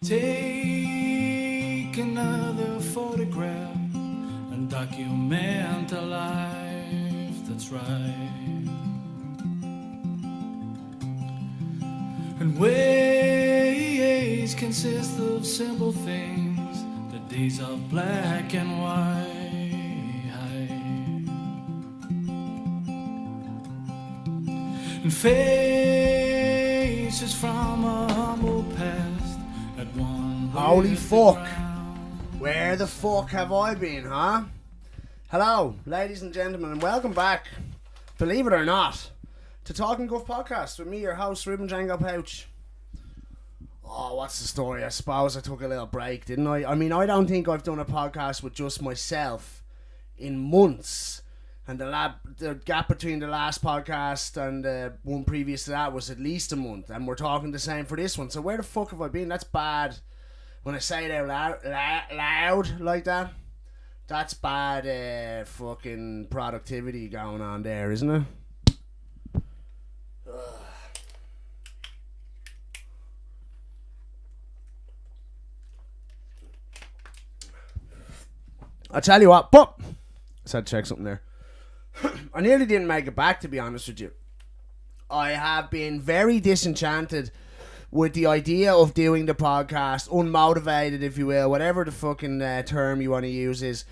Take another photograph and document a life that's right. And ways consist of simple things, the days of black and white. And faces from a humble past at one. Holy fuck. Where the fuck have I been, huh? Hello, ladies and gentlemen, and welcome back, believe it or not, to Talkin Guff podcast with me, your host, Ruben Django Pouch. Oh, what's the story? I suppose I took a little break, didn't I? I mean, I don't think I've done a podcast with just myself in months. And the gap between the last podcast and one previous to that was at least a month. And we're talking the same for this one. So where the fuck have I been? That's bad. When I say it out loud like that, that's bad fucking productivity going on there, isn't it? I'll tell you what, but I just had to check something there. I nearly didn't make it back, to be honest with you. I have been very disenchanted with the idea of doing the podcast, unmotivated, if you will, whatever the fucking term you want to use is.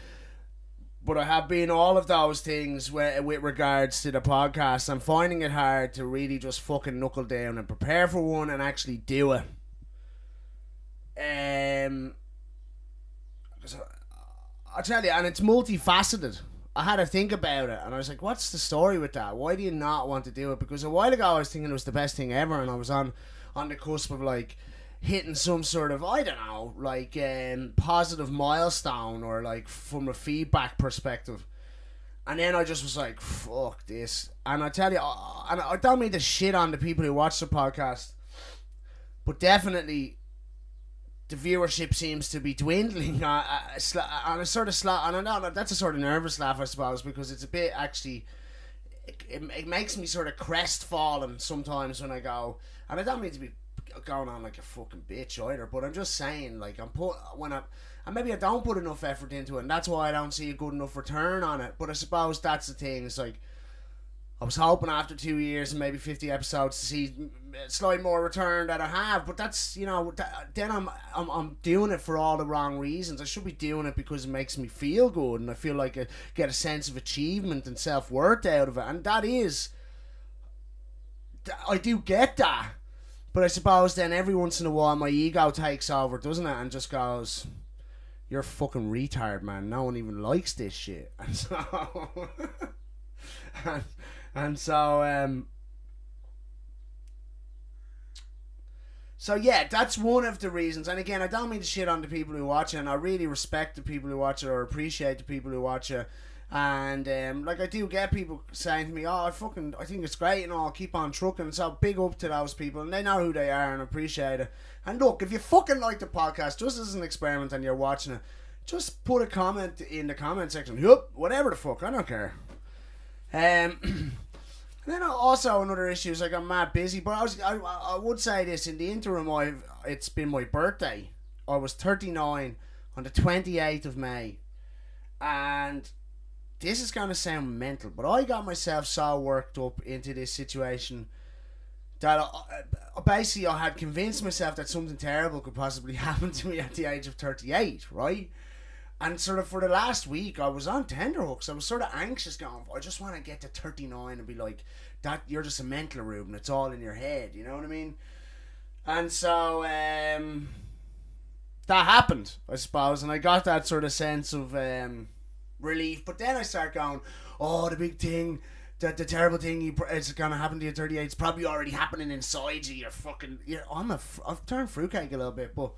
But I have been all of those things with regards to the podcast. I'm finding it hard to really just fucking knuckle down and prepare for one and actually do it. I'll tell you, and it's multifaceted. I had to think about it, and I was like, what's the story with that? Why do you not want to do it? Because a while ago I was thinking it was the best thing ever, and I was on the cusp of like hitting some sort of, I don't know, like positive milestone, or like from a feedback perspective. And then I just was like, fuck this. And I tell you, and I don't mean to shit on the people who watch the podcast, but definitely the viewership seems to be dwindling on a sort of slot. And I know that's a sort of nervous laugh, I suppose, because it's a bit actually. It makes me sort of crestfallen sometimes when I go, and I don't mean to be going on like a fucking bitch either, but I'm just saying, like, and maybe I don't put enough effort into it, and that's why I don't see a good enough return on it. But I suppose that's the thing. It's like, I was hoping after 2 years and maybe 50 episodes to see slightly more return that I have, but that's, you know, then I'm doing it for all the wrong reasons. I should be doing it because it makes me feel good and I feel like I get a sense of achievement and self-worth out of it, and that is, I do get that, but I suppose then every once in a while my ego takes over, doesn't it, and just goes, you're a fucking retard, man, no one even likes this shit. And so So yeah, that's one of the reasons. And again, I don't mean to shit on the people who watch it, and I really respect the people who watch it, or appreciate the people who watch it. And like, I do get people saying to me, oh, I think it's great and I'll keep on trucking. So big up to those people, and they know who they are and appreciate it. And look, if you fucking like the podcast, just as an experiment and you're watching it, just put a comment in the comment section. Yup, whatever the fuck, I don't care. And then also another issue is, like, I'm mad busy, but I would say this, in the interim, it's been my birthday. I was 39 on the 28th of May, and this is going to sound mental, but I got myself so worked up into this situation that basically I had convinced myself that something terrible could possibly happen to me at the age of 38, right? And sort of for the last week, I was on tenterhooks. I was sort of anxious, going, I just want to get to 39 and be like, that you're just a mental, Ruben. It's all in your head, you know what I mean? And so that happened, I suppose, and I got that sort of sense of relief. But then I start going, oh, the big thing, the terrible thing is going to happen to you at 38. It's probably already happening inside you. You're fucking, I've turned fruitcake a little bit, but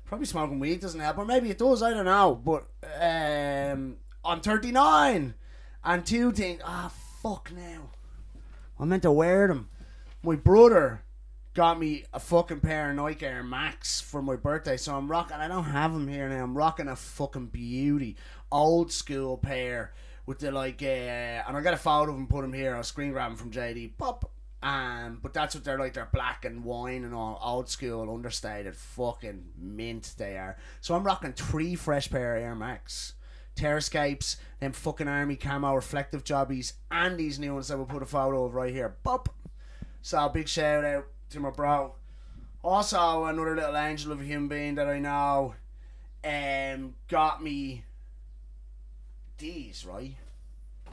probably smoking weed doesn't help, or maybe it does, I don't know. But I'm 39, and two things. Fuck now. I meant to wear them. My brother got me a fucking pair of Nike Air Max for my birthday, so I'm rocking. I don't have them here now. I'm rocking a fucking beauty, old school pair with the and I got a photo of them, put them here. I'll screen grab them from JD. Pop. But that's what they're like. They're black and wine and all, old school, understated, fucking mint they are. So I'm rocking 3 fresh pair of Air Max Terrascapes, them fucking army camo reflective jobbies, and these new ones that we'll put a photo of right here. Bop. So big shout out to my bro. Also another little angel of a human being that I know got me these, right?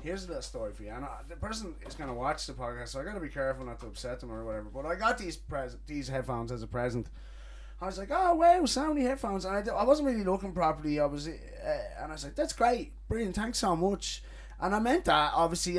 Here's a little story for you. And the person is going to watch the podcast, so I got to be careful not to upset them or whatever. But I got these headphones as a present. I was like, oh wow, Sony headphones. And I wasn't really looking properly. I was, and I was like, that's great, brilliant, thanks so much. And I meant that obviously,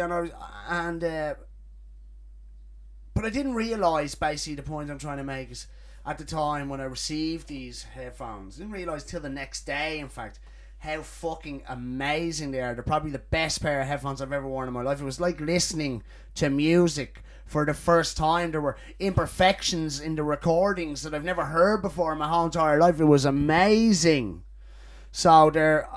but I didn't realise basically the point I'm trying to make is at the time when I received these headphones, I didn't realise till the next day, in fact, how fucking amazing they are. They're probably the best pair of headphones I've ever worn in my life. It was like listening to music for the first time. There were imperfections in the recordings that I've never heard before in my whole entire life. It was amazing. So they're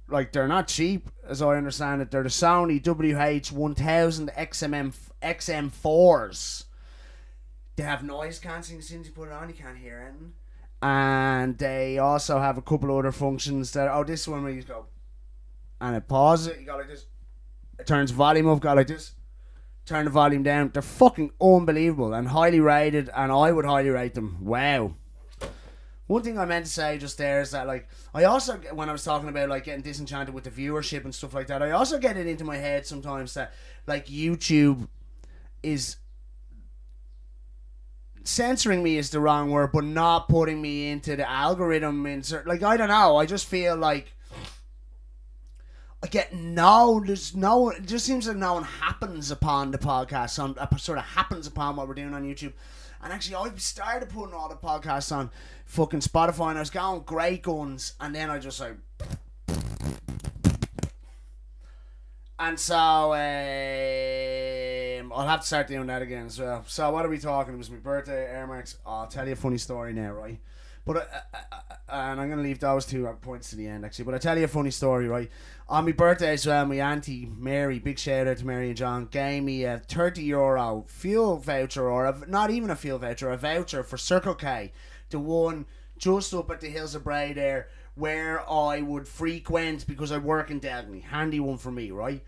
not cheap, as I understand it. They're the Sony WH-1000 XM4s. They have noise cancelling. As soon as you put it on, you can't hear anything. And they also have a couple of other functions that, this one where you go and it pauses it, you go like this, it turns volume up, go like this, turn the volume down. They're fucking unbelievable and highly rated, and I would highly rate them. Wow. One thing I meant to say just there is that, like, I also, when I was talking about like getting disenchanted with the viewership and stuff like that, I also get it into my head sometimes that like YouTube is censoring me is the wrong word, but not putting me into the algorithm insert. Like, I don't know, I just feel like I get it just seems like no one happens upon the podcast, sort of happens upon what we're doing on YouTube. And actually I started putting all the podcasts on fucking Spotify and I was going great guns, and then I just like, and so I'll have to start doing that again as well. So what are we talking? It was my birthday, Air Max. I'll tell you a funny story now, right? But and I'm going to leave those 2 points to the end, actually. But I'll tell you a funny story, right? On my birthday as well, my auntie Mary, big shout out to Mary and John, gave me a €30 fuel voucher, or not even a fuel voucher, a voucher for Circle K, the one just up at the Hills of Bray there, where I would frequent because I work in Delgany. Handy one for me, right?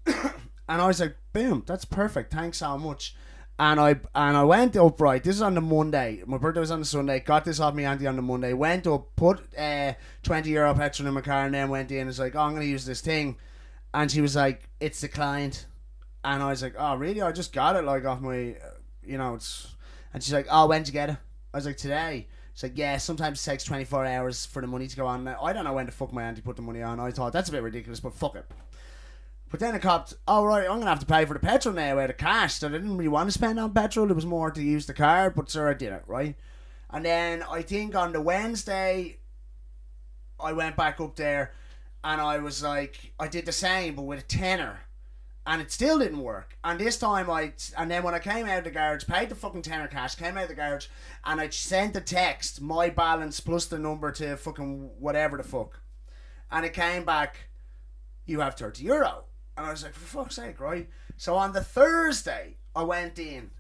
And I was like, boom, that's perfect, thanks so much. And I went up, right, this is on the Monday, my birthday was on the Sunday, got this off my auntie on the Monday, went up, put €20 petrol in my car, and then went in and was like, I'm going to use this thing. And she was like, it's declined. And I was like, oh really, I just got it like off my, it's, and she's like, oh, when'd you get it? I was like, today. She's like, yeah, sometimes it takes 24 hours for the money to go on. I don't know when the fuck my auntie put the money on. I thought, that's a bit ridiculous, but fuck it. But then it copped, right, I'm going to have to pay for the petrol now out of cash. So I didn't really want to spend on petrol. It was more to use the card, but sir, I did it, right? And then I think on the Wednesday, I went back up there and I was like, I did the same, but with a tenner. And it still didn't work. And this time and then when I came out of the garage, paid the fucking tenner cash, came out of the garage, and I sent a text, my balance plus the number to fucking whatever the fuck. And it came back, you have €30. And I was like, for fuck's sake, right? So on the Thursday, I went in,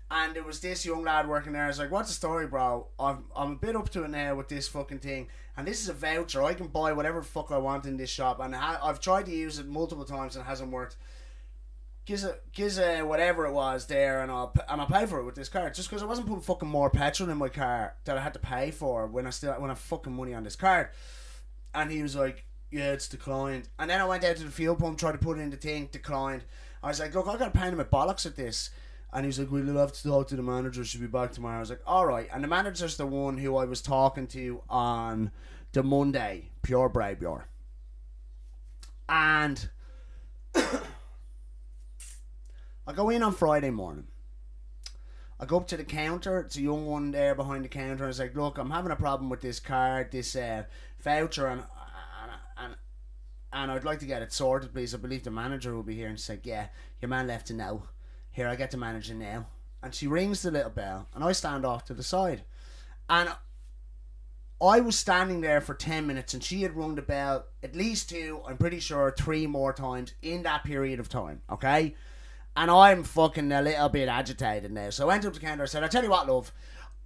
and there was this young lad working there. I was like, what's the story, bro? I'm a bit up to it now with this fucking thing. And this is a voucher. I can buy whatever the fuck I want in this shop. And I've tried to use it multiple times and it hasn't worked. Gives whatever it was there, and I'll pay for it with this card. Just because I wasn't putting fucking more petrol in my car that I had to pay for when I have fucking money on this card. And he was like, yeah, it's declined. And then I went out to the fuel pump, tried to put it in the thing, declined. I was like, look, I got to pay him a bollocks at this. And he was like, we'll have to talk to the manager, she'll be back tomorrow. I was like, alright. And the manager's the one who I was talking to on the Monday, pure brave pure. And I go in on Friday morning. I go up to the counter. It's a young one there behind the counter. I was like, look, I'm having a problem with this card, this voucher, and I'd like to get it sorted, please. I believe the manager will be here. And she's like, yeah, your man left a note. Here, I get the manager now. And she rings the little bell, and I stand off to the side. And I was standing there for 10 minutes, and she had rung the bell at least 2, I'm pretty sure 3 more times in that period of time, okay? And I'm fucking a little bit agitated now. So I went up to the counter. I said, I tell you what, love,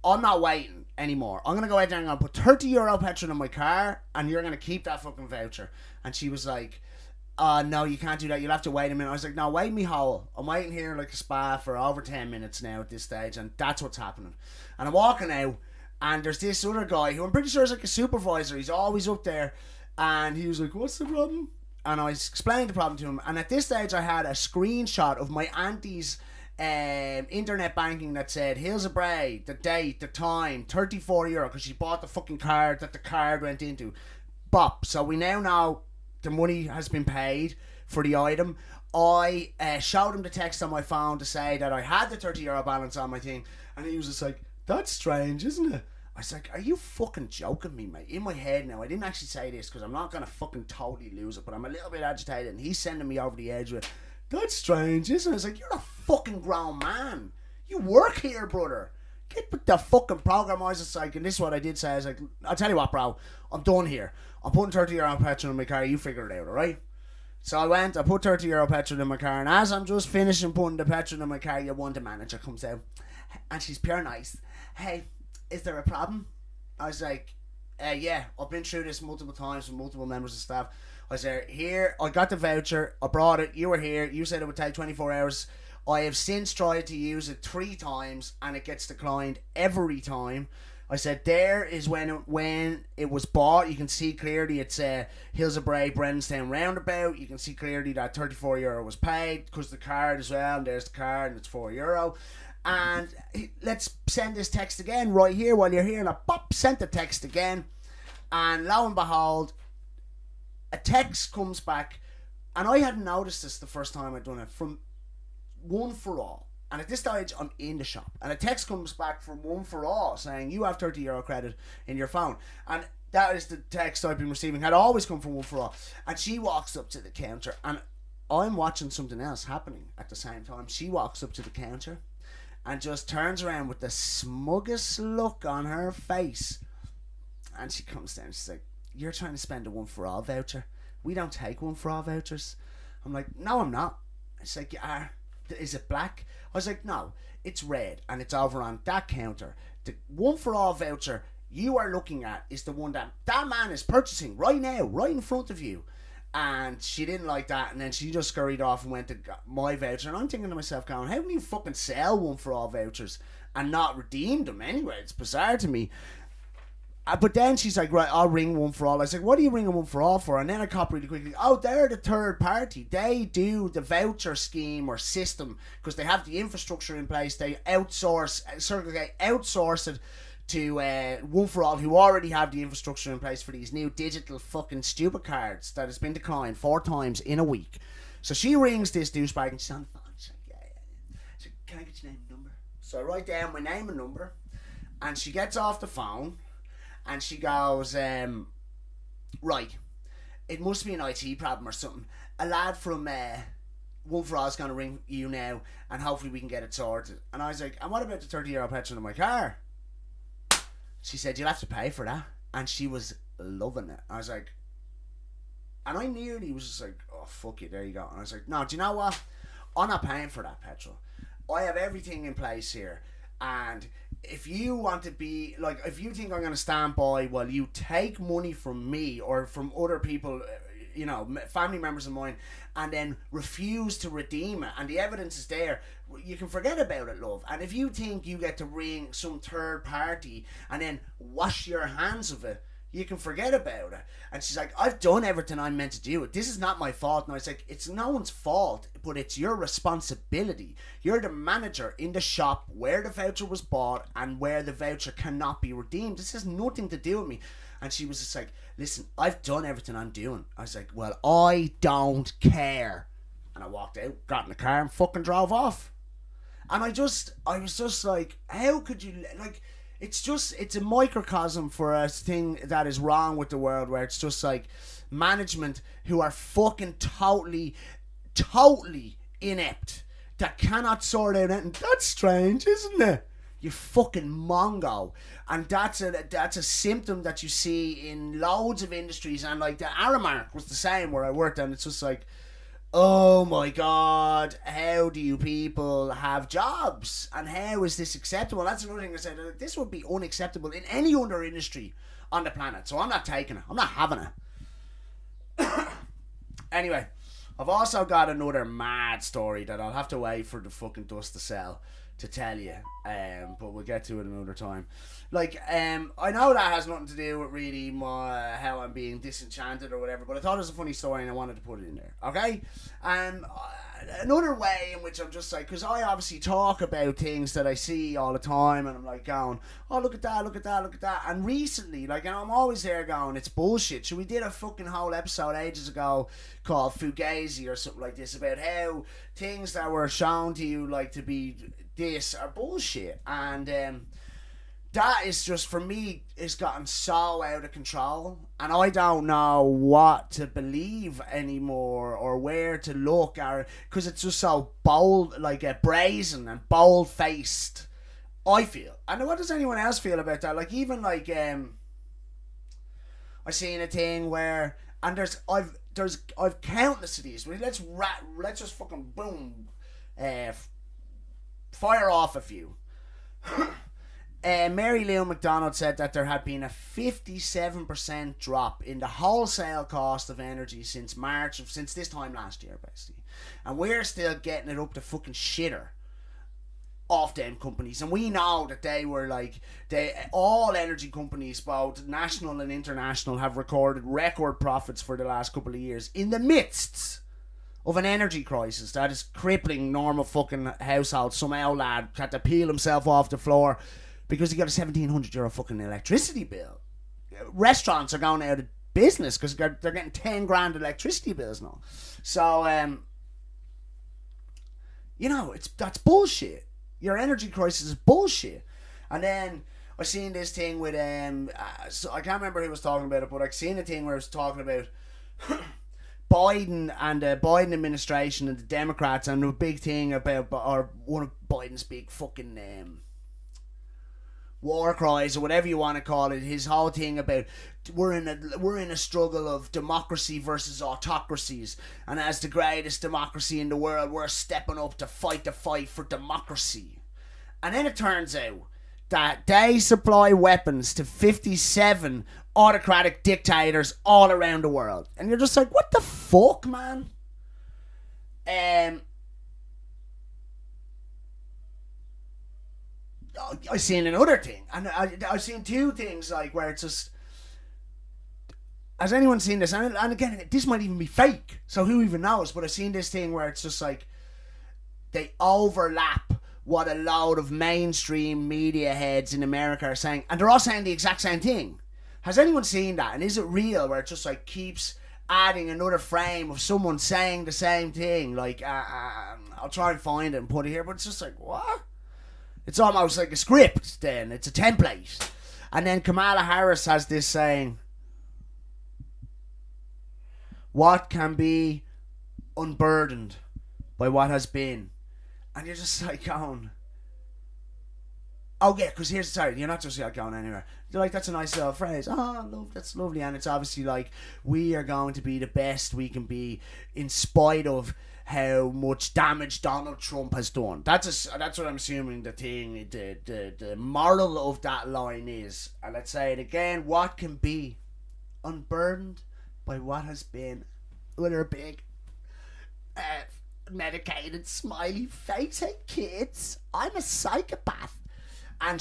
I'm not waiting anymore. I'm going to go out there and I'm going to put €30 petrol in my car and you're going to keep that fucking voucher. And she was like, no, you can't do that. You'll have to wait a minute. I was like, no, wait me whole. I'm waiting here like a spa for over 10 minutes now at this stage. And that's what's happening. And I'm walking out and there's this other guy who I'm pretty sure is like a supervisor. He's always up there. And he was like, what's the problem? And I explained the problem to him. And at this stage, I had a screenshot of my auntie's internet banking that said Hills of Bray, the date, the time, €34, because she bought the fucking card that the card went into. Bop. So we now know the money has been paid for the item. I showed him the text on my phone to say that I had the €30 balance on my thing. And he was just like, that's strange, isn't it? I was like, are you fucking joking me, mate? In my head now, I didn't actually say this because I'm not going to fucking totally lose it, but I'm a little bit agitated and he's sending me over the edge with, that's strange, isn't it? I was like, you're a fucking grown man. You work here, brother. Get with the fucking program. I was just like, and this is what I did say. I was like, I'll tell you what, bro. I'm done here. I'm putting €30 on petrol in my car. You figure it out, alright? So I put €30 petrol in my car, and as I'm just finishing putting the petrol in my car, your one, the manager comes out, and she's pure nice. Hey, is there a problem? I was like, yeah, I've been through this multiple times with multiple members of staff. I said, here, I got the voucher, I brought it, you were here, you said it would take 24 hours. I have since tried to use it 3 times and it gets declined every time. I said, there is when it was bought. You can see clearly it's Hills of Bray, Brenstown roundabout. You can see clearly that €34 was paid because the card as well, and there's the card and it's €4. And let's send this text again right here while you're here. And I sent the text again. And lo and behold, a text comes back. And I hadn't noticed this the first time I'd done it, from One for All. And at this stage, I'm in the shop. And a text comes back from One for All saying, you have €30 credit in your phone. And that is the text I've been receiving. Had always come from One for All. And she walks up to the counter. And I'm watching something else happening at the same time. She walks up to the counter and just turns around with the smuggest look on her face. And she comes down. She's like, you're trying to spend a One for All voucher. We don't take One for All vouchers. I'm like, no, I'm not. She's like, you are. Is it black? I was like, no, it's red and it's over on that counter. The One for All voucher you are looking at is the one that man is purchasing right now, right in front of you. And she didn't like that, and then she just scurried off and went to my voucher. And I'm thinking to myself, going, how can you fucking sell One for All vouchers and not redeem them anyway? It's bizarre to me. But then she's like, right, I'll ring One for All. I was like, what are you ringing One for All for? And then I cop really quickly, oh, they're the third party. They do the voucher scheme or system because they have the infrastructure in place. They outsource, Circle K outsource it to One for All, who already have the infrastructure in place for these new digital fucking stupid cards that has been declined 4 times in a week. So she rings this douchebag and she's on the phone. She's like, yeah. So can I get your name and number? So I write down my name and number, and she gets off the phone. And she goes, right, it must be an IT problem or something. A lad from One for All is going to ring you now, and hopefully we can get it sorted. And I was like, and what about the €30 petrol in my car? She said, you'll have to pay for that. And she was loving it. I was like, and I nearly was just like, oh, fuck it, there you go. And I was like, no, do you know what? I'm not paying for that petrol. I have everything in place here. And if you want to be, like, if you think I'm going to stand by while you take money from me or from other people, you know, family members of mine, and then refuse to redeem it, and the evidence is there, you can forget about it, love. And if you think you get to ring some third party and then wash your hands of it, you can forget about it. And she's like, I've done everything I'm meant to do. This is not my fault. And I was like, it's no one's fault, but it's your responsibility. You're the manager in the shop where the voucher was bought and where the voucher cannot be redeemed. This has nothing to do with me. And she was just like, listen, I've done everything I'm doing. I was like, well, I don't care. And I walked out, got in the car and fucking drove off. And I was just like, how could you, like, it's a microcosm for a thing that is wrong with the world, where it's just like management who are fucking totally inept, that cannot sort out anything. That's strange, isn't it? You fucking mongo. And that's a symptom that you see in loads of industries. And like the Aramark was the same where I worked, and it's just like, oh my god, how do you people have jobs? And how is this acceptable? That's another thing I said. This would be unacceptable in any other industry on the planet. So I'm not taking it. I'm not having it. Anyway, I've also got another mad story that I'll have to wait for the fucking dust to settle to tell you, but we'll get to it another time. Like, I know that has nothing to do with really how I'm being disenchanted or whatever, but I thought it was a funny story and I wanted to put it in there, okay? Another way in which I'm just like, because I obviously talk about things that I see all the time, and I'm like going, oh, look at that, look at that, look at that. And recently, like, and I'm always there going, it's bullshit. So we did a fucking whole episode ages ago called Fugazi or something like this, about how things that were shown to you like to be this are bullshit. And that is just, for me, it's gotten so out of control, and I don't know what to believe anymore or where to look, or because it's just so bold, like brazen and bold faced, I feel. And what does anyone else feel about that? Like, even like I seen a thing where, and I've countless of these. Let's just fucking boom, fire off a few. Mary Lou McDonald said that there had been a 57% drop in the wholesale cost of energy since this time last year, basically. And we're still getting it up to fucking shitter off them companies. And we know that they were like, all energy companies, both national and international, have recorded record profits for the last couple of years in the midst of an energy crisis that is crippling normal fucking households. Some old lad had to peel himself off the floor because he got a €1,700 fucking electricity bill. Restaurants are going out of business because they're getting 10 grand electricity bills now. So, that's bullshit. Your energy crisis is bullshit. And then I seen this thing with, so I can't remember who was talking about it, but I seen a thing where it was talking about Biden and the Biden administration and the Democrats, and a big thing about, or one of Biden's big fucking war cries or whatever you want to call it, his whole thing about we're in a struggle of democracy versus autocracies, and as the greatest democracy in the world, we're stepping up to fight the fight for democracy. And then it turns out that they supply weapons to 57 autocratic dictators all around the world, and you're just like, what the fuck, man? I seen another thing, and I've seen two things, like, where it's just, has anyone seen this? And again, this might even be fake, so who even knows? But I've seen this thing where it's just like, they overlap what a load of mainstream media heads in America are saying, and they're all saying the exact same thing. Has anyone seen that? And is it real, where it just like keeps adding another frame of someone saying the same thing? Like, I'll try and find it and put it here, but it's just like, what? It's almost like a script then. It's a template. And then Kamala Harris has this saying, what can be unburdened by what has been? And you're just like going, oh yeah, because you're not just like going anywhere. You're like, that's a nice little phrase. Oh, that's lovely. And it's obviously like, we are going to be the best we can be in spite of how much damage Donald Trump has done. That's what I'm assuming the moral of that line is. And let's say it again, what can be unburdened by what has been, with her big medicated smiley face. Hey kids, I'm a psychopath. And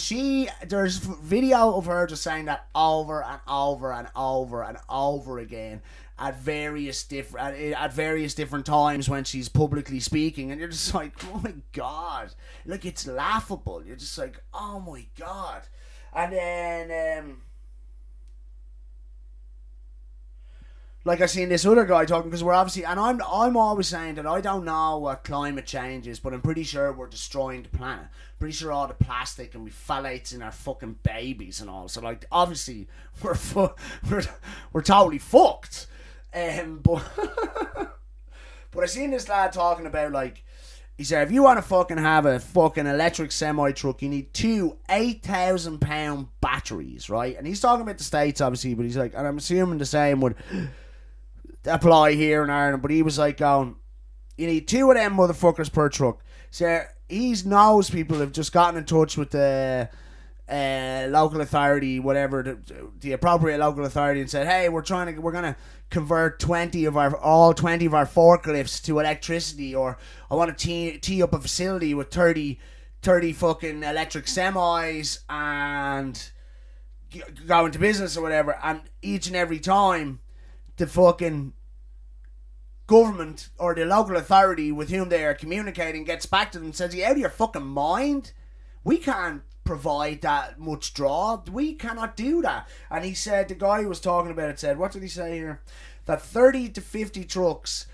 there's video of her just saying that over and over and over and over again at various different times when she's publicly speaking, and you're just like, oh my god, like, it's laughable. You're just like, oh my god. And then like, I seen this other guy talking, because we're obviously, and I'm always saying that I don't know what climate change is, but I'm pretty sure we're destroying the planet. Pretty sure all the plastic and we phthalates in our fucking babies and all. So, like, obviously we're totally fucked. But I seen this lad talking about, like, he said, if you want to fucking have a fucking electric semi-truck, you need two 8,000 pound batteries, right? And he's talking about the States, obviously, but he's like, and I'm assuming the same would apply here in Ireland, but he was like going, You need 2 of them motherfuckers per truck. So he knows people have just gotten in touch with the local authority, whatever, the appropriate local authority, and said, hey, we're gonna convert 20 of our forklifts to electricity, or I want to tee up a facility with 30 fucking electric semis and go into business or whatever. And each and every time the fucking government or the local authority with whom they are communicating gets back to them and says, you out of your fucking mind? We can't provide that much draw. We cannot do that. And he said, the guy who was talking about it said, what did he say here? That 30 to 50 trucks,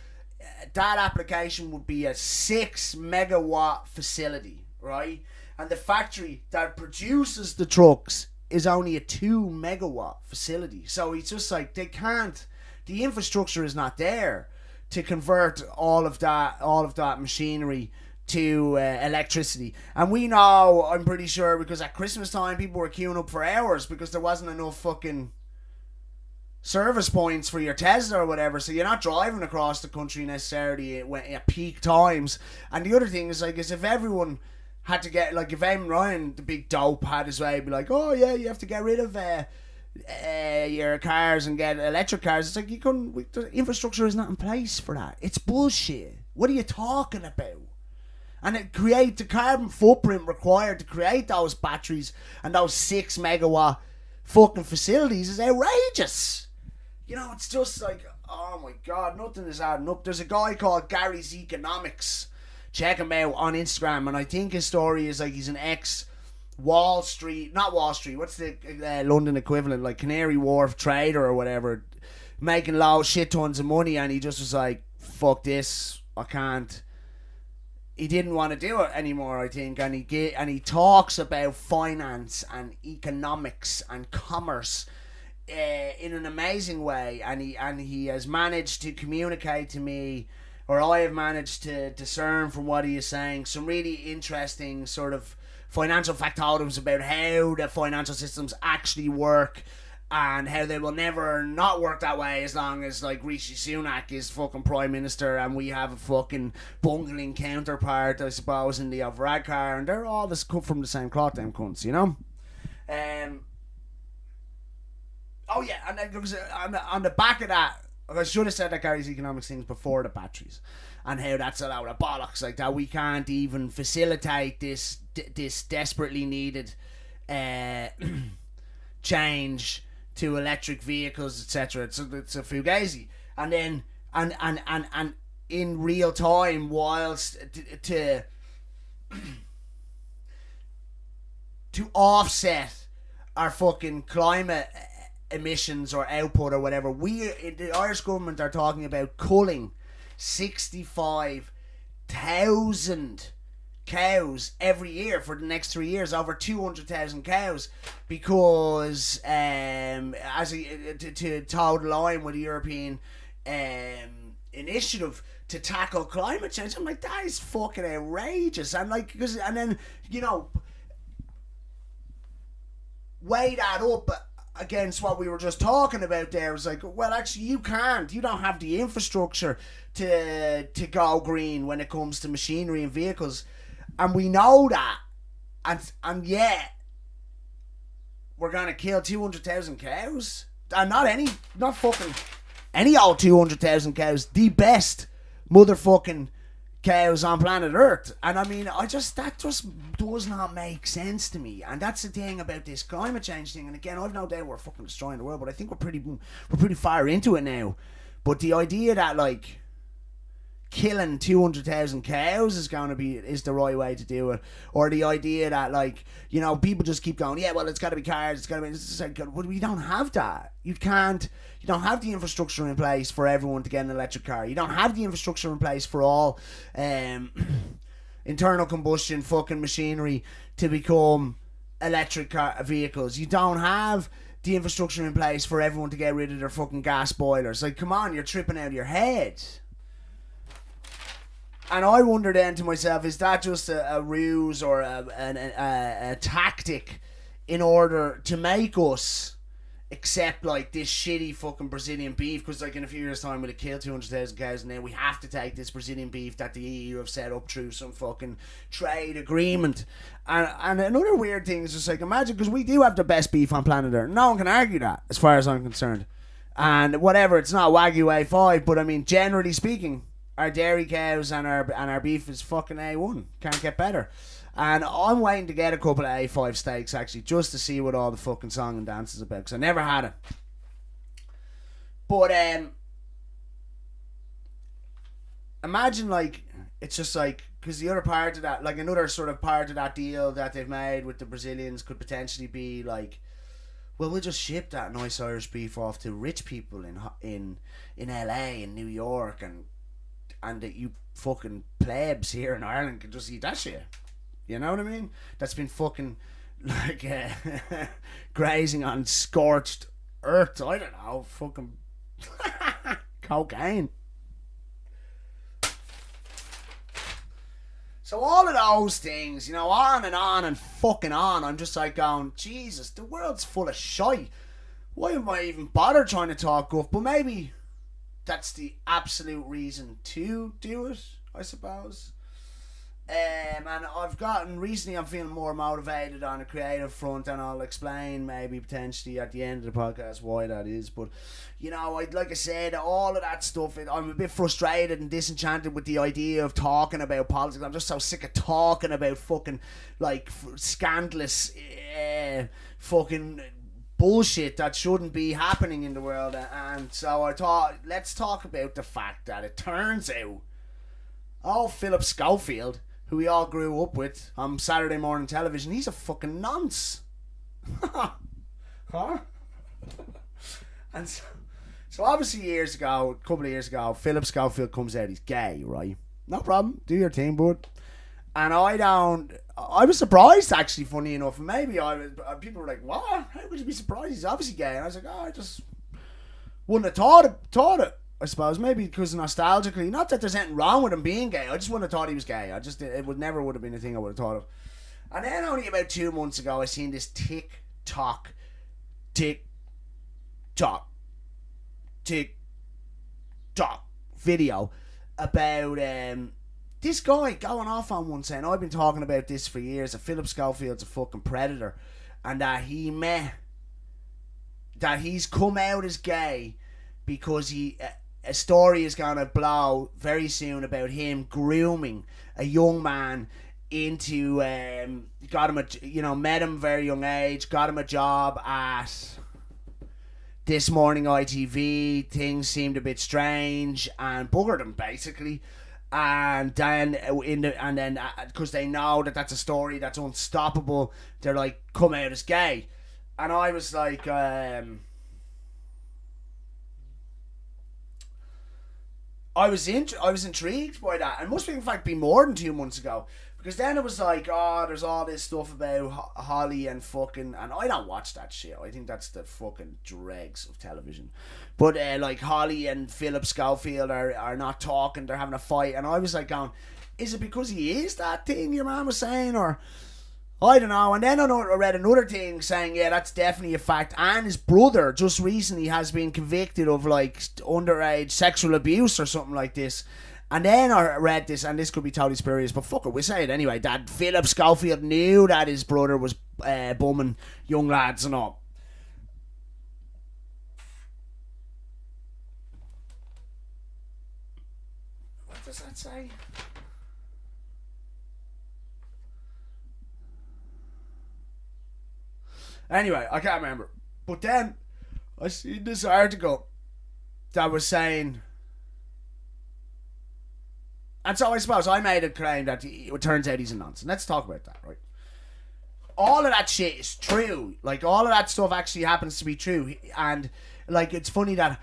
that application would be a 6 megawatt facility, right? And the factory that produces the trucks is only a 2 megawatt facility. So he's just like, they can't, the infrastructure is not there to convert all of that machinery to electricity. And we know, I'm pretty sure, because at Christmas time people were queuing up for hours because there wasn't enough fucking service points for your Tesla or whatever, so you're not driving across the country necessarily at peak times. And the other thing is, like, is if everyone had to get, like, if Eamon Ryan, the big dope, had his way, be like, oh yeah, you have to get rid of your cars and get electric cars. It's like, you couldn't, the infrastructure is not in place for that. It's bullshit. What are you talking about? And it create the carbon footprint required to create those batteries and those 6 megawatt fucking facilities is outrageous. You know, it's just like, oh my god, nothing is adding up. There's a guy called Gary's Economics. Check him out on Instagram, and I think his story is like he's an ex Wall Street, not Wall Street, what's the London equivalent, like Canary Wharf trader or whatever, making shit tons of money, and he just was like, fuck this, I can't. He didn't want to do it anymore, I think, and he talks about finance and economics and commerce in an amazing way, and he has managed to communicate to me, or I have managed to discern from what he is saying, some really interesting sort of financial factors about how the financial systems actually work, and how they will never not work that way as long as, like, Rishi Sunak is fucking Prime Minister and we have a fucking bungling counterpart, I suppose, in Leo Varadkar, and they're all this cut from the same cloth, them cunts, you know? Oh yeah, and then on the back of that, I should have said that Gary's Economics things before the batteries, and how that's a load of bollocks, like that we can't even facilitate this desperately needed change to electric vehicles, etc. It's a fugazi, and then and in real time, whilst to offset our fucking climate emissions or output or whatever, the Irish government are talking about culling 65,000 cows every year for the next 3 years, over 200,000 cows, because to toe the line with the European initiative to tackle climate change. I'm like, that is fucking outrageous. And like, and then, you know, weigh that up against what we were just talking about there. It's like, well, actually, you don't have the infrastructure to go green when it comes to machinery and vehicles, and we know that, and yet we're gonna kill 200,000 cows, and not fucking any old 200,000 cows, the best motherfucking cows on planet Earth. And I mean, that just does not make sense to me. And that's the thing about this climate change thing. And again, I've no doubt we're fucking destroying the world, but I think we're pretty far into it now. But the idea that, like, killing 200,000 cows is the right way to do it, or the idea that, like, you know, people just keep going, yeah, well, it's got to be cars, it's just like, well, we don't have that. You don't have the infrastructure in place for everyone to get an electric car. You don't have the infrastructure in place for all internal combustion fucking machinery to become electric vehicles. You don't have the infrastructure in place for everyone to get rid of their fucking gas boilers. Like, come on, you're tripping out of your head. And I wonder then to myself, is that just a ruse or a tactic in order to make us accept like this shitty fucking Brazilian beef, because like in a few years time we'll kill 200,000 cows, and then we have to take this Brazilian beef that the EU have set up through some fucking trade agreement. And another weird thing is just like, imagine, because we do have the best beef on planet Earth, no one can argue that as far as I'm concerned, and whatever, it's not Wagyu A5, but I mean generally speaking our dairy cows and our beef is fucking A1, can't get better. And I'm waiting to get a couple of A5 steaks, actually, just to see what all the fucking song and dance is about, because I never had it. But, imagine, like, it's just like, because the other part of that, like, another sort of part of that deal that they've made with the Brazilians could potentially be, like, well, we'll just ship that nice Irish beef off to rich people in LA and New York, and that you fucking plebs here in Ireland can just eat that shit. You know what I mean? That's been fucking like grazing on scorched earth. I don't know, fucking cocaine. So all of those things, you know, on and fucking on. I'm just like going, Jesus, the world's full of shite. Why am I even bother trying to talk guff? But maybe that's the absolute reason to do it, I suppose. And I've gotten recently, I'm feeling more motivated on a creative front, and I'll explain maybe potentially at the end of the podcast why that is. But you know, like I said, all of that stuff, I'm a bit frustrated and disenchanted with the idea of talking about politics. I'm just so sick of talking about fucking like scandalous fucking bullshit that shouldn't be happening in the world. And so I thought, let's talk about the fact that it turns out Philip Schofield, who we all grew up with on Saturday morning television, he's a fucking nonce. Huh? And so obviously a couple of years ago, Philip Schofield comes out, he's gay, right? No problem, do your thing, bud. And I was surprised, actually, funny enough. Maybe people were like, what? How could you be surprised? He's obviously gay. And I was like, I just wouldn't have thought it. I suppose maybe because nostalgically, not that there's anything wrong with him being gay, I just wouldn't have thought he was gay. Never would have been a thing I would have thought of. And then only about 2 months ago, I seen this TikTok video about this guy going off on one saying, I've been talking about this for years, that Philip Schofield's a fucking predator, and that he's come out as gay because a story is gonna blow very soon about him grooming a young man into met him very young age, got him a job at This Morning ITV. Things seemed a bit strange and buggered him basically, and then because they know that that's a story that's unstoppable, they're like, come out as gay. And I was like, I was intrigued by that. It must have in fact been more than 2 months ago, because then it was like, oh, there's all this stuff about Holly and fucking, and I don't watch that shit. I think that's the fucking dregs of television. But like Holly and Philip Schofield are not talking, they're having a fight, and I was like going, is it because he is that thing your man was saying, or I don't know. And then I read another thing saying, yeah, that's definitely a fact. And his brother just recently has been convicted of like underage sexual abuse or something like this. And then I read this, and this could be totally spurious, but fuck it, we'll say it anyway, that Philip Schofield knew that his brother was bumming young lads and all. What does that say? Anyway, I can't remember. But then I seen this article that was saying, and so I suppose I made a claim that it turns out he's a nonce. And let's talk about that, right? All of that shit is true. Like, all of that stuff actually happens to be true. And, like, it's funny that,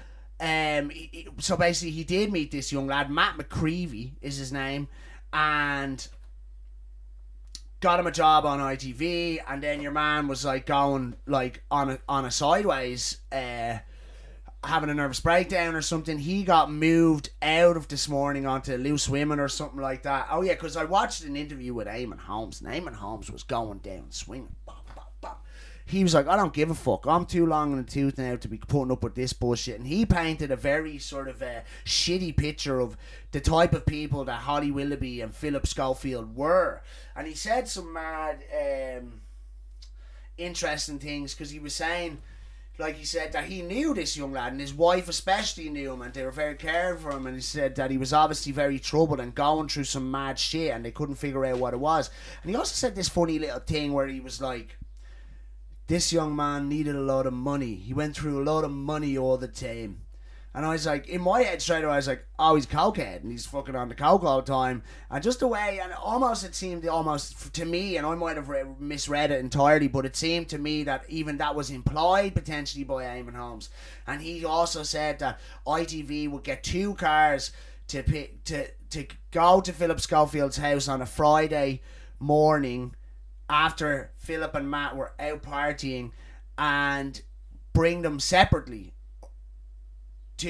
so basically he did meet this young lad, Matt McCreevy is his name, and got him a job on ITV, and then your man was like going like on a sideways, having a nervous breakdown or something. He got moved out of This Morning onto Loose Women or something like that. Oh yeah, because I watched an interview with Eamon Holmes, and Eamon Holmes was going down swinging. Bop, bop, bop. he was like, I don't give a fuck. I'm too long in the tooth now to be putting up with this bullshit. And he painted a very sort of shitty picture of the type of people that Holly Willoughby and Philip Schofield were. And he said some mad interesting things, because he was saying, like he said, that he knew this young lad, and his wife especially knew him, and they were very caring for him, and he said that he was obviously very troubled and going through some mad shit, and they couldn't figure out what it was. And he also said this funny little thing where he was like, this young man needed a lot of money. He went through a lot of money all the time. And I was like, in my head straight away, I was like, oh, he's cokehead, and he's fucking on the coke all the time. And just the way, and almost it seemed almost to me, and I might have misread it entirely, but it seemed to me that even that was implied potentially by Eamon Holmes. And he also said that ITV would get 2 cars to go to Philip Schofield's house on a Friday morning after Philip and Matt were out partying, and bring them separately.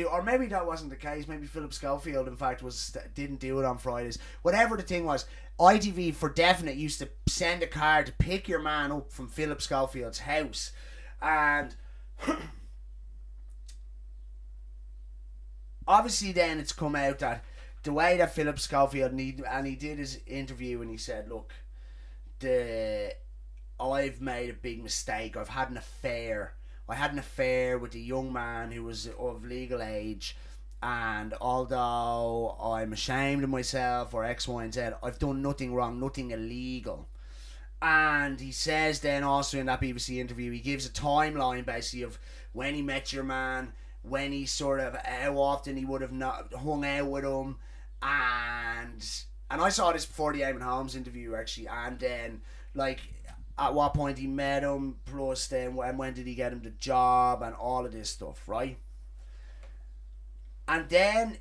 Or maybe that wasn't the case. Maybe Philip Schofield, in fact, didn't do it on Fridays. Whatever the thing was, ITV for definite used to send a car to pick your man up from Philip Schofield's house, and obviously then it's come out that the way that Philip Schofield and he did his interview, and he said, look, I've made a big mistake. I had an affair with a young man who was of legal age, and although I'm ashamed of myself or X, Y, and Z, I've done nothing wrong, nothing illegal. And he says then also in that BBC interview, he gives a timeline basically of when he met your man, when he sort of, how often he would have not hung out with him, and I saw this before the Eamon Holmes interview actually, and then like at what point he met him, plus then when did he get him the job, and all of this stuff, right? And then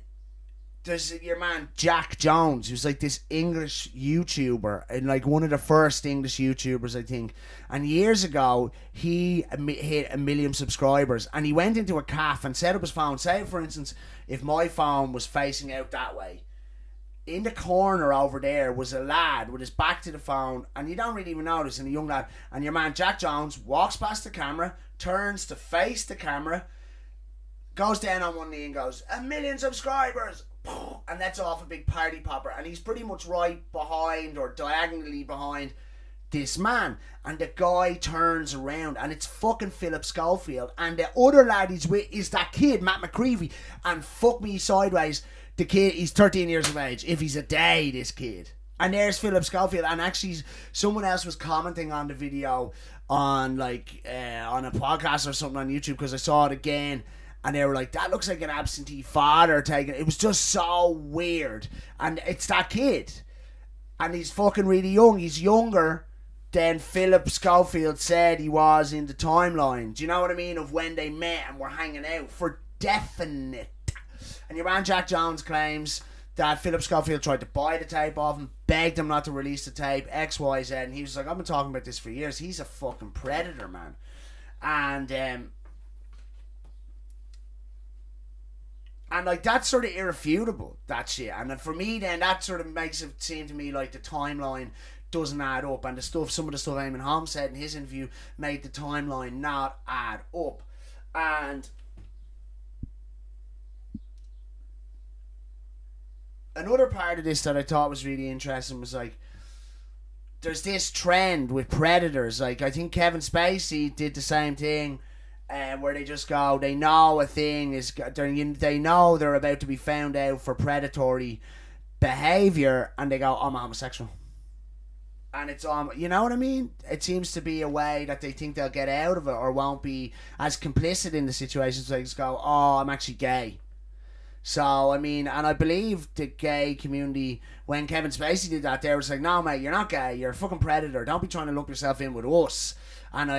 there's your man Jack Jones, who's like this English YouTuber, and like one of the first English YouTubers, I think. And years ago, he hit 1 million subscribers, and he went into a cafe and set up his phone. Say, for instance, if my phone was facing out that way, in the corner over there was a lad with his back to the phone, and you don't really even notice, and a young lad, and your man Jack Jones walks past the camera, turns to face the camera, goes down on one knee and goes, 1 million subscribers, and lets off a big party popper, and he's pretty much right behind or diagonally behind this man, and the guy turns around and it's fucking Philip Schofield, and the other lad he's with is that kid Matt McCreevy, and fuck me sideways, the kid, he's 13 years of age, if he's a day, this kid. And there's Philip Schofield, and actually someone else was commenting on the video on like on a podcast or something on YouTube, because I saw it again, and they were like, that looks like an absentee father taking it. It was just so weird, and it's that kid, and he's fucking really young. He's younger than Philip Schofield said he was in the timeline. Do you know what I mean? Of when they met and were hanging out, for definite. And your man Jack Jones claims that Philip Schofield tried to buy the tape off him, begged him not to release the tape, X, Y, Z, and he was like, I've been talking about this for years. He's a fucking predator, man. And like, that's sort of irrefutable, that shit. And for me then, that sort of makes it seem to me like the timeline doesn't add up, and some of the stuff Eamon Holmes said in his interview made the timeline not add up. And another part of this that I thought was really interesting was like, there's this trend with predators. Like, I think Kevin Spacey did the same thing, where they just go, they know a thing is, they know they're about to be found out for predatory behaviour, and they go, I'm a homosexual. And it's you know what I mean? It seems to be a way that they think they'll get out of it, or won't be as complicit in the situation. So they just go, oh, I'm actually gay. So, I mean, and I believe the gay community, when Kevin Spacey did that, they were just like, no, mate, you're not gay, you're a fucking predator, don't be trying to lump yourself in with us. And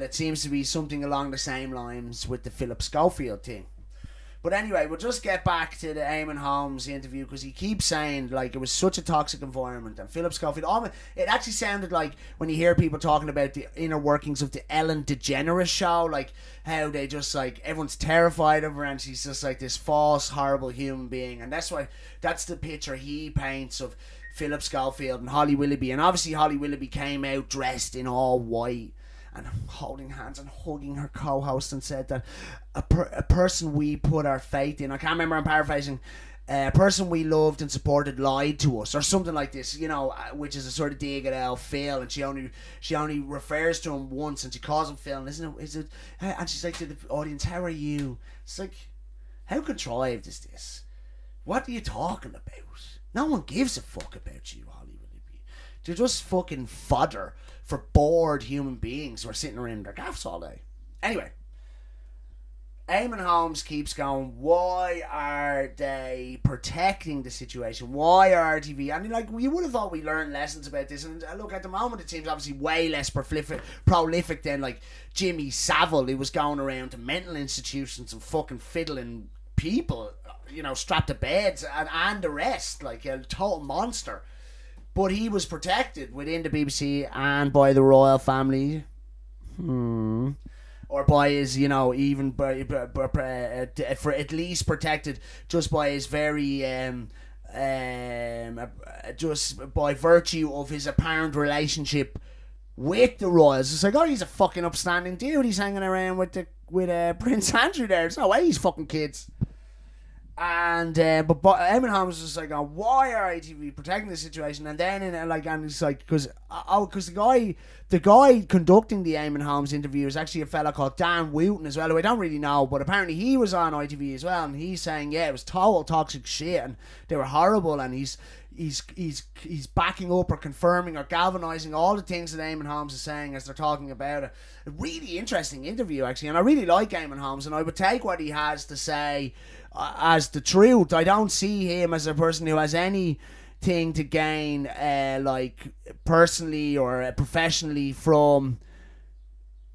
it seems to be something along the same lines with the Philip Schofield thing. But anyway, we'll just get back to the Eamon Holmes interview, because he keeps saying like it was such a toxic environment, and Philip Schofield, it actually sounded like when you hear people talking about the inner workings of the Ellen DeGeneres show, like how they just like, everyone's terrified of her and she's just like this false, horrible human being. And that's the picture he paints of Philip Schofield and Holly Willoughby. And obviously Holly Willoughby came out dressed in all white, and holding hands and hugging her co-host, and said that a person we put our faith in, I can't remember, I'm paraphrasing, a person we loved and supported lied to us, or something like this, you know, which is a sort of dig at Al Phil, and she only refers to him once, and she calls him Phil, and is it, and she's like to the audience, how are you? It's like, how contrived is this? What are you talking about? No one gives a fuck about you, Hollywood. They're just fucking fodder for bored human beings who are sitting around their gaffs all day. Anyway, Eamon Holmes keeps going, why are they protecting the situation? Why are RTV? I mean, like, you would have thought we learned lessons about this. And look, at the moment, it seems obviously way less prolific than, like, Jimmy Savile, who was going around to mental institutions and fucking fiddling people, you know, strapped to beds and the rest, like a total monster. But he was protected within the BBC and by the royal family. Or by his, you know, even for at least protected just by his very, just by virtue of his apparent relationship with the royals. It's like, oh, he's a fucking upstanding dude. He's hanging around with Prince Andrew there. There's no way he's fucking kids. And but Eamon Holmes was just like, oh, why are ITV protecting this situation? And then and it's like, because the guy conducting the Eamon Holmes interview is actually a fella called Dan Wooten as well, who I don't really know, but apparently he was on ITV as well, and he's saying, yeah, it was total toxic shit, and they were horrible, and he's backing up or confirming or galvanizing all the things that Eamon Holmes is saying as they're talking about it. A really interesting interview, actually, and I really like Eamon Holmes, and I would take what he has to say as the truth. I don't see him as a person who has anything to gain, like personally or professionally, from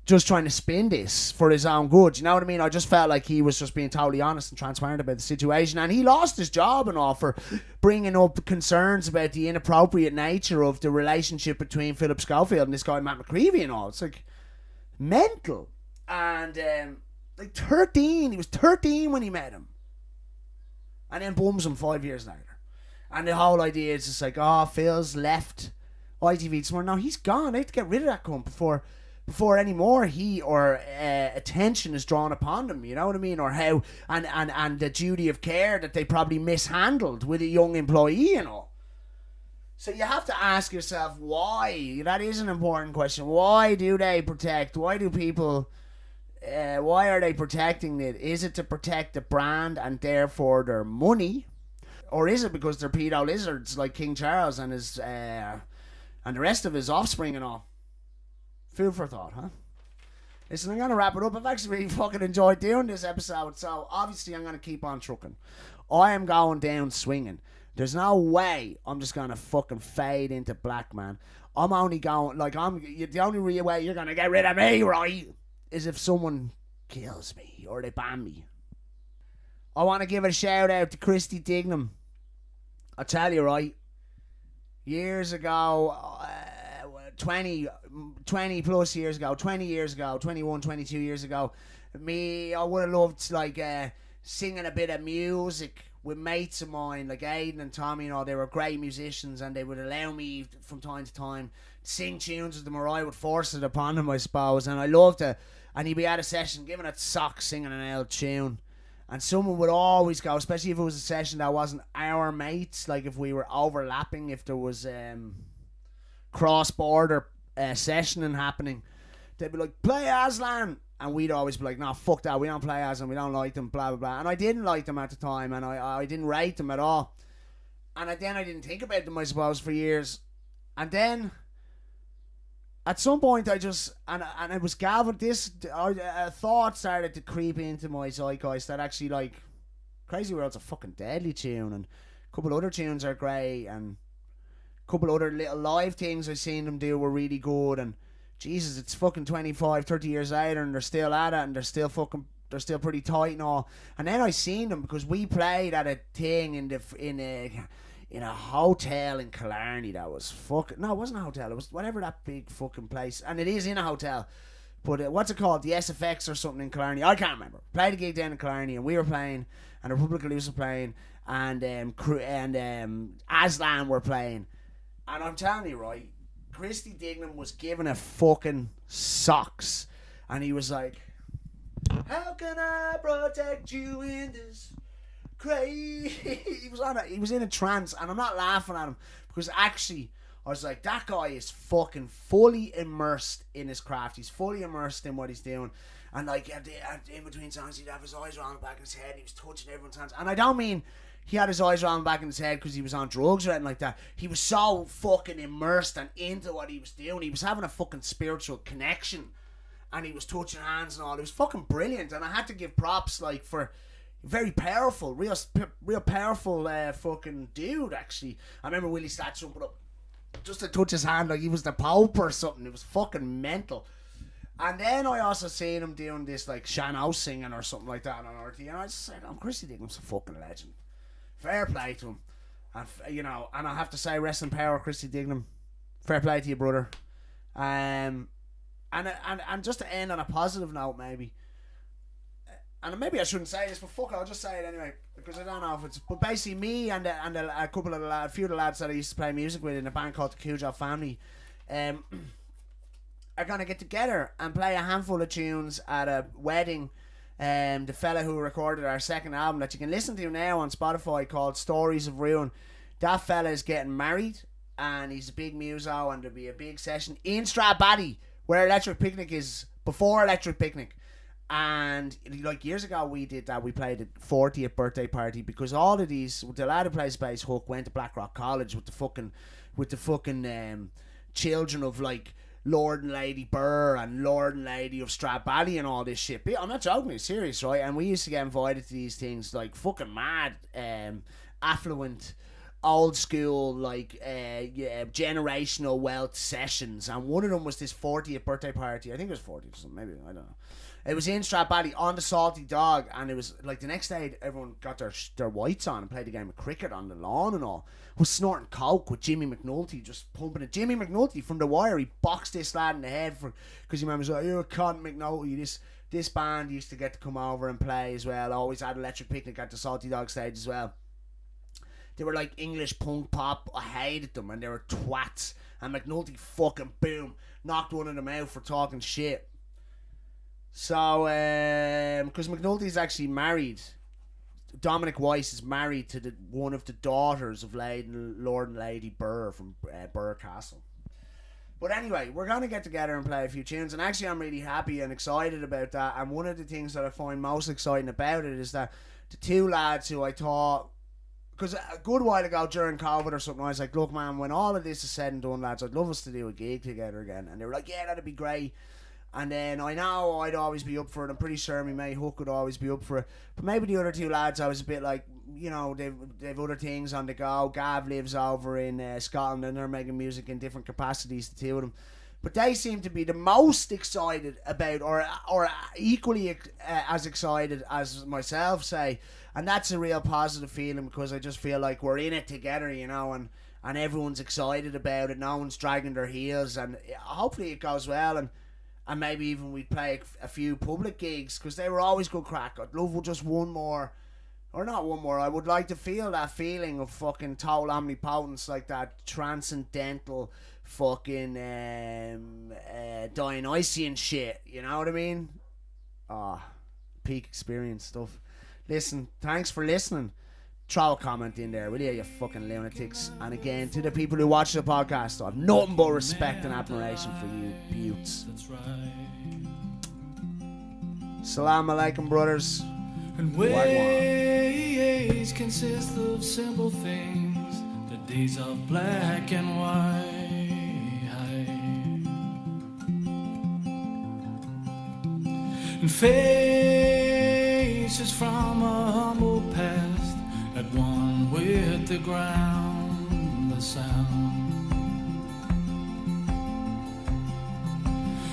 just trying to spin this for his own good. You know what I mean? I just felt like he was just being totally honest and transparent about the situation, and he lost his job and all for bringing up concerns about the inappropriate nature of the relationship between Philip Schofield and this guy Matt McCreevy and all. It's like mental. And like 13, he was 13 when he met him, and then bums him 5 years later. And the whole idea is just like, oh, Phil's left ITV tomorrow. No, he's gone. They have to get rid of that cunt before any more heat or attention is drawn upon them, you know what I mean? Or how, and the duty of care that they probably mishandled with a young employee and all. So you have to ask yourself why. That is an important question. Why do they protect? Why do people... why are they protecting it? Is it to protect the brand and therefore their money? Or is it because they're pedo lizards like King Charles and his and the rest of his offspring and all? Food for thought, huh? Listen, I'm going to wrap it up. I've actually really fucking enjoyed doing this episode, so obviously I'm going to keep on trucking. I am going down swinging. There's no way I'm just going to fucking fade into black, man. I'm only going, like, the only real way you're going to get rid of me, right, is if someone kills me or they ban me. I want to give a shout out to Christy Dignam. I tell you, right, years ago, 20 plus years ago, 20 years ago, 21, 22 years ago, I would have loved, like, singing a bit of music with mates of mine, like Aidan and Tommy, you know, they were great musicians, and they would allow me from time to time to sing tunes with them, or I would force it upon them, I suppose, and I loved it. And he'd be at a session giving it socks, singing an old tune, and someone would always go, especially if it was a session that wasn't our mates, like if we were overlapping, if there was cross-border sessioning happening, they'd be like, play Aslan, and we'd always be like, no, fuck that, we don't play Aslan, we don't like them, blah blah blah. And I didn't like them at the time, and I didn't rate them at all, and then I didn't think about them, I suppose, for years. And then at some point I just, and it was Gavin, a thought started to creep into my zeitgeist that actually, like, Crazy World's a fucking deadly tune, and a couple other tunes are great, and a couple other little live things I've seen them do were really good, and Jesus, it's fucking 25, 30 years later, and they're still at it, and they're still pretty tight and all. And then I seen them because we played at a thing in a hotel in Killarney that was fucking... No, it wasn't a hotel. It was whatever that big fucking place. And it is in a hotel. But what's it called? The SFX or something in Killarney. I can't remember. Played a gig down in Killarney, and we were playing, and the Republic of Loose were playing, and Aslan were playing. And I'm telling you, right, Christy Dignam was giving a fucking socks, and he was like, "How can I protect you in this crazy?" He was in a trance, and I'm not laughing at him because actually I was like, that guy is fucking fully immersed in his craft. He's fully immersed in what he's doing. And like in between songs, he'd have his eyes around the back of his head. He was touching everyone's hands, and I don't mean he had his eyes around the back of his head because he was on drugs or anything like that. He was so fucking immersed and into what he was doing. He was having a fucking spiritual connection, and he was touching hands and all. It was fucking brilliant, and I had to give props like for very powerful, real powerful fucking dude. Actually, I remember Willie started jumping up just to touch his hand like he was the Pope or something. It was fucking mental. And then I also seen him doing this like Shannon singing or something like that on RT, and I just said, Christy Dignam's a fucking legend. Fair play to him. And you know, and I have to say, rest in power, Christy Dignam. Fair play to you, brother. And just to end on a positive note, maybe. And maybe I shouldn't say this, but fuck it, I'll just say it anyway because I don't know if it's. But basically, me and a couple of a few of the lads that I used to play music with in a band called the Cujo Family, are gonna get together and play a handful of tunes at a wedding. The fella who recorded our second album that you can listen to now on Spotify called Stories of Ruin, that fella is getting married and he's a big muso, and there'll be a big session in Stradbally where Electric Picnic is before Electric Picnic. And like years ago we did that. We played a 40th birthday party because all of these, the lad who plays bass Hook went to Blackrock College with the fucking children of like Lord and Lady Burr and Lord and Lady of Stradbally and all this shit. But I'm not joking, it's serious, right? And we used to get invited to these things like fucking mad, affluent, old school, like generational wealth sessions. And one of them was this 40th birthday party. I think it was 40 or something, maybe, I don't know. It was in Stradbally on the Salty Dog, and it was like the next day everyone got their whites on and played a game of cricket on the lawn and all. Was snorting coke with Jimmy McNulty, just pumping it. Jimmy McNulty from The Wire, he boxed this lad in the head because he remembers, you're a cunt, McNulty. This band used to get to come over and play as well. Always had Electric Picnic at the Salty Dog stage as well. They were like English punk pop. I hated them, and they were twats. And McNulty fucking boom knocked one of them out for talking shit. So, because McNulty's actually married, Dominic Weiss is married to one of the daughters of Lord and Lady Burr from Burr Castle. But anyway, we're going to get together and play a few tunes, and actually I'm really happy and excited about that. And one of the things that I find most exciting about it is that the two lads who I thought, because a good while ago during COVID or something, I was like, look man, when all of this is said and done, lads, I'd love us to do a gig together again. And they were like, yeah, that'd be great. And then I know I'd always be up for it. I'm pretty sure my mate Hook would always be up for it. But maybe the other two lads, I was a bit like, you know, they've other things on the go. Gav lives over in Scotland and they're making music in different capacities, the two of them. But they seem to be the most excited about, or equally as excited as myself, say. And that's a real positive feeling because I just feel like we're in it together, you know, and everyone's excited about it. No one's dragging their heels, and hopefully it goes well. And maybe even we'd play a few public gigs because they were always good crack. I'd love just one more, or not one more. I would like to feel that feeling of fucking total omnipotence, like that transcendental fucking Dionysian shit. You know what I mean? Peak experience stuff. Listen, thanks for listening. Throw a comment in there, will you fucking lunatics? And again, to the people who watch the podcast, I have nothing but respect and admiration for you beauts. Salam alaikum, brothers. And ways consist of simple things, the days of black and white, and faces from a humble past at one with the ground, the sound,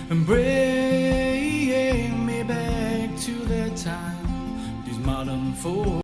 and bring me back to that time, these modern folk.